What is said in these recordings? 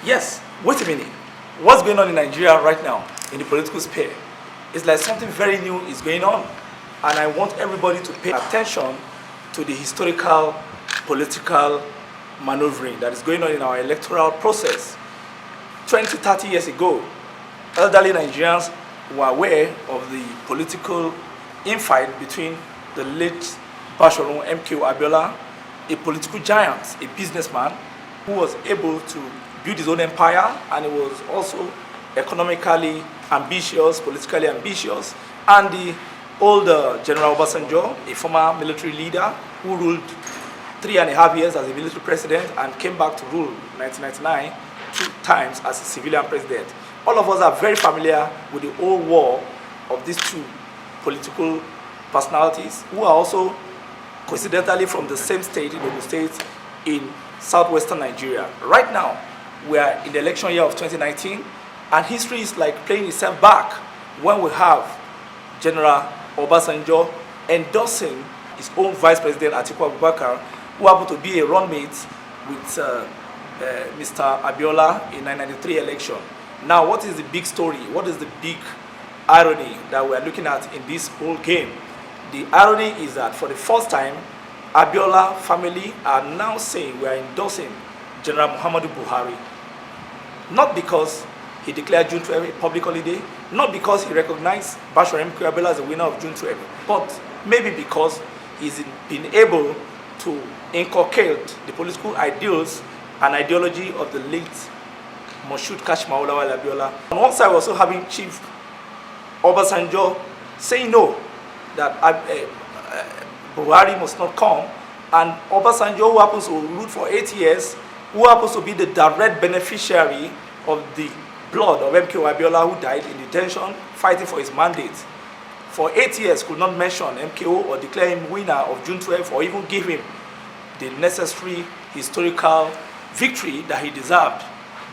Yes, wait a minute. What's going on in Nigeria right now in the political sphere? It's like something very new is going on. And I want everybody to pay attention to the historical, political maneuvering that is going on in our electoral process. 20, 30 years ago, elderly Nigerians were aware of the political infight between the late Bashorun MKO Abiola, a political giant, a businessman who was able to build his own empire, and he was also economically ambitious, politically ambitious, and the older General Obasanjo, a former military leader who ruled 3.5 years as a military president and came back to rule 1999 2 times as a civilian president. All of us are very familiar with the old war of these two political personalities who are also coincidentally from the same state, in the state in southwestern Nigeria. Right now, we are in the election year of 2019, and history is like playing itself back when we have General Obasanjo endorsing his own Vice President Atiku Abubakar, who happened to be a runmate with Mr. Abiola in 1993 election. Now, what is the big story? What is the big irony that we are looking at in this whole game? The irony is that for the first time, Abiola family are now saying we are endorsing General Muhammadu Buhari. Not because he declared June 12 a public holiday, not because he recognized Bashorun MKO Abiola as the winner of June 12, but maybe because he's been able to inculcate the political ideals and ideology of the late Moshood Kashmaulawal Abiola. On one side, we're also having Chief Obasanjo saying no, that Buhari must not come, and Obasanjo, who happens to rule for 8 years, who happens to be the direct beneficiary of the blood of MKO Abiola, who died in detention fighting for his mandate, for 8 years could not mention MKO or declare him winner of June 12 or even give him the necessary historical victory that he deserved.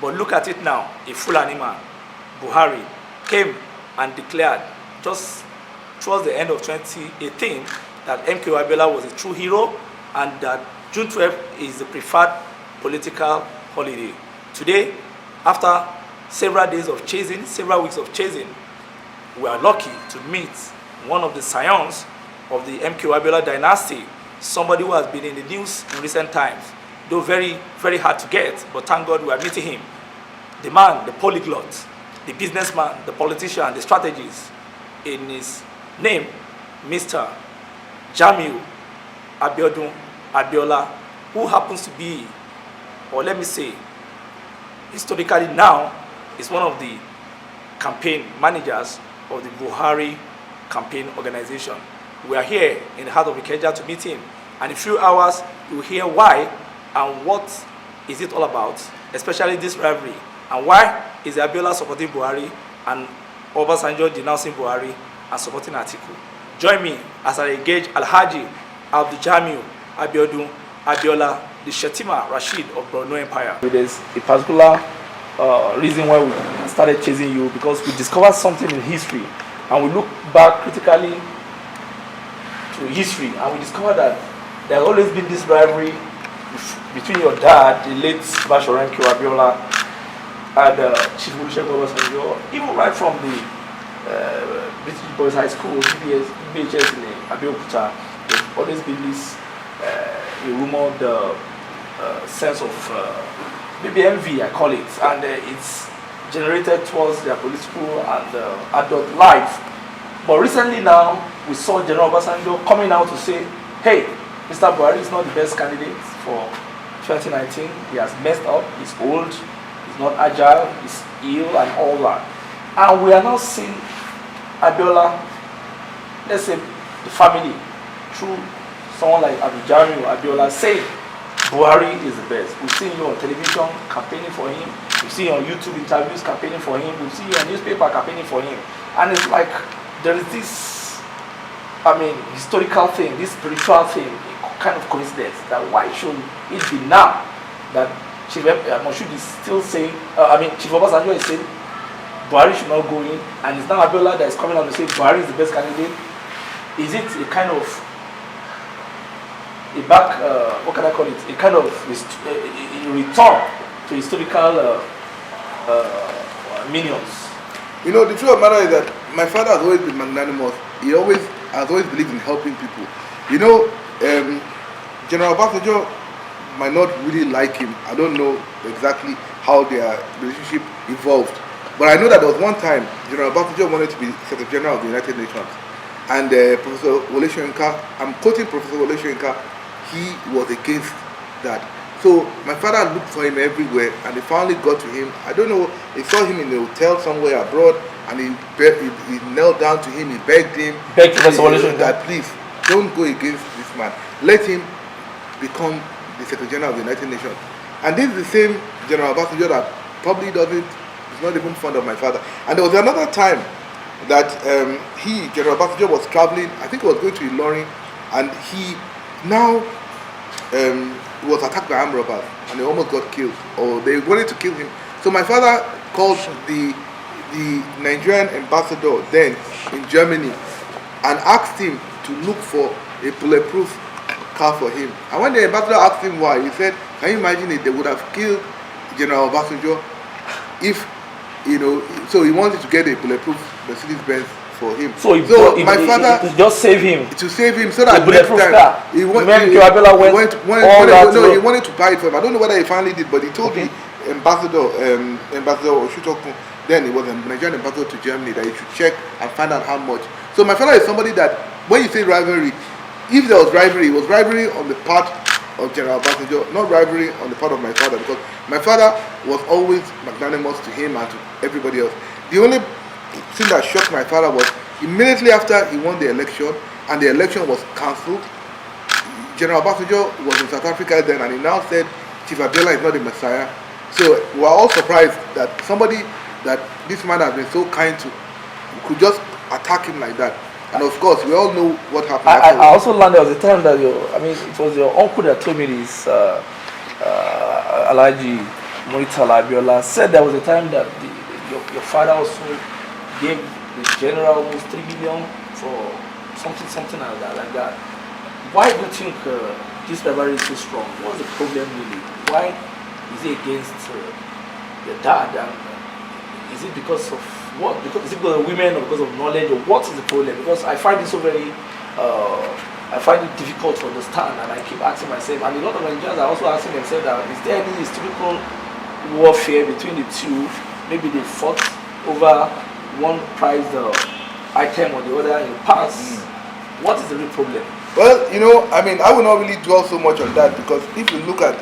But look at it now, a Fulani man, Buhari, came and declared just towards the end of 2018 that MKO Abiola was a true hero and that June 12 is the preferred political holiday. Today, after several days of chasing, several weeks of chasing, we are lucky to meet one of the scions of the MKO Abiola dynasty, somebody who has been in the news in recent times, though very, very hard to get, but thank God we are meeting him. The man, the polyglot, the businessman, the politician, the strategist, in his name, Mr. Jamiu Abiodun Abiola, who happens to be, or let me say, historically now, is one of the campaign managers of the Buhari campaign organization. We are here in the heart of Ikeja to meet him, and in a few hours you will hear why and what is it all about, especially this rivalry, and why is Abiola supporting Buhari and Obasanjo denouncing Buhari and supporting Atiku. Join me as I engage Alhaji Abdul-Jamiu Abiodun Abiola, the Shetima Rashid of Borno Empire. There's a particular reason why we started chasing you, because we discovered something in history, and we look back critically to history, and we discovered that there has always been this rivalry between your dad, the late Bashorun MKO Abiola, and Chief Olusegun Obasanjo, even right from the British Boys High School, BHS in Abeokuta. There's always been this a rumored sense of maybe envy, I call it, and it's generated towards their political and adult life. But recently now, we saw General Obasanjo coming out to say, hey, Mr. Buhari is not the best candidate for 2019. He has messed up, he's old, he's not agile, he's ill and all that. And we are now seeing Abiola, let's say the family, through someone like Alhaji Jamiu Abiola, saying Buhari is the best. We've seen you on television campaigning for him, we've seen you on YouTube interviews campaigning for him, we've seen you on newspaper campaigning for him. And it's like there is this, historical thing, this spiritual thing, kind of coincidence, that why should it be now that Chief Moshood is still saying, Chief Obasanjo is saying Buhari should not go in, and it's now Abiola that is coming out to say Buhari is the best candidate? Is it a kind of a back, what can I call it? A kind of a return to historical minions. You know, the truth of the matter is that my father has always been magnanimous. He has always believed in helping people. You know, General Obasanjo might not really like him. I don't know exactly how their relationship evolved. But I know that there was one time General Obasanjo wanted to be Secretary General of the United Nations. And Professor Olusegun, I'm quoting Professor Olusegun, he was against that. So my father looked for him everywhere, and he finally got to him. I don't know, he saw him in a hotel somewhere abroad, and he knelt down to him, he begged him, that please, don't go against this man. Let him become the Secretary General of the United Nations. And this is the same General Obasanjo that probably is not even fond of my father. And there was another time that General Obasanjo was traveling, I think he was going to Ilorin, and he now was attacked by armed robbers, and he almost got killed, or they wanted to kill him. So my father called the Nigerian ambassador then in Germany and asked him to look for a bulletproof car for him. And when the ambassador asked him why, he said, can you imagine it, they would have killed General Obasanjo if, you know, so he wanted to get a bulletproof Mercedes-Benz for him. So my father to just save him. To save him, so that next time he wanted to buy it for him. I don't know whether he finally did, but he told the ambassador, Ambassador Oshutokun, then he was a Nigerian ambassador to Germany, that he should check and find out how much. So my father is somebody that, when you say rivalry, if there was rivalry, it was rivalry on the part of General Obasanjo, not rivalry on the part of my father, because my father was always magnanimous to him and to everybody else. The only thing that shocked my father was immediately after he won the election and the election was cancelled, General Obasanjo was in South Africa then, and he now said Chief Abiola is not the Messiah. So we were all surprised that somebody that this man has been so kind to could just attack him like that. And of course, we all know what happened. I also learned there was a time that it was your uncle that told me this, Alhaji Abiola, said there was a time that your father also gave the general almost 3 million for something like that. Why do you think this rivalry is so strong? What's the problem really? Why is it against your dad? And is it because of what? Is it because of women, or because of knowledge, or what is the problem? Because I find it so very, I find it difficult to understand, and I keep asking myself, and a lot of Nigerians are also asking themselves that, is there any historical warfare between the two? Maybe they fought over one prized item or the other in the past. What is the real problem? Well, you know, I mean, I will not really dwell so much on that, because if you look at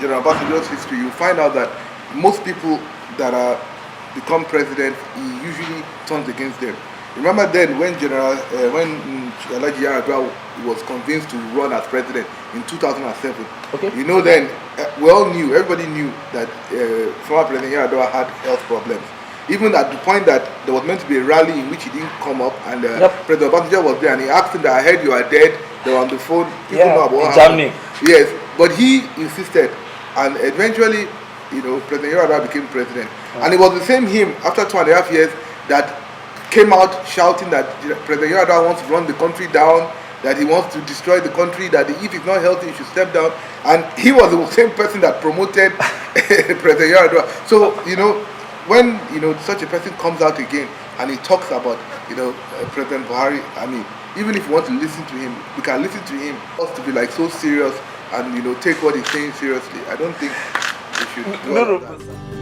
General Obasanjo's history, you find out that most people that are become president, he usually turns against them. Remember then when Alhaji Abdul was convinced to run as president in 2007. Okay. You know, then everybody knew that former President Abdul had health problems. Even at the point that there was meant to be a rally in which he didn't come up, and President Obasanjo was there, and he asked him that, I heard you are dead. They were on the phone. People know about what happened. Yes, but he insisted, and eventually, you know, President Abdul became president. And it was the same him after 2.5 years that came out shouting that President Abdul wants to run the country down, that he wants to destroy the country, that if he's not healthy, he should step down. And he was the same person that promoted President Abdul. So, you know, when, you know, such a person comes out again and he talks about, you know, President Buhari, I mean, even if you want to listen to him, we can listen to him. Us to be like so serious and, you know, take what he's saying seriously. I don't think we should do that.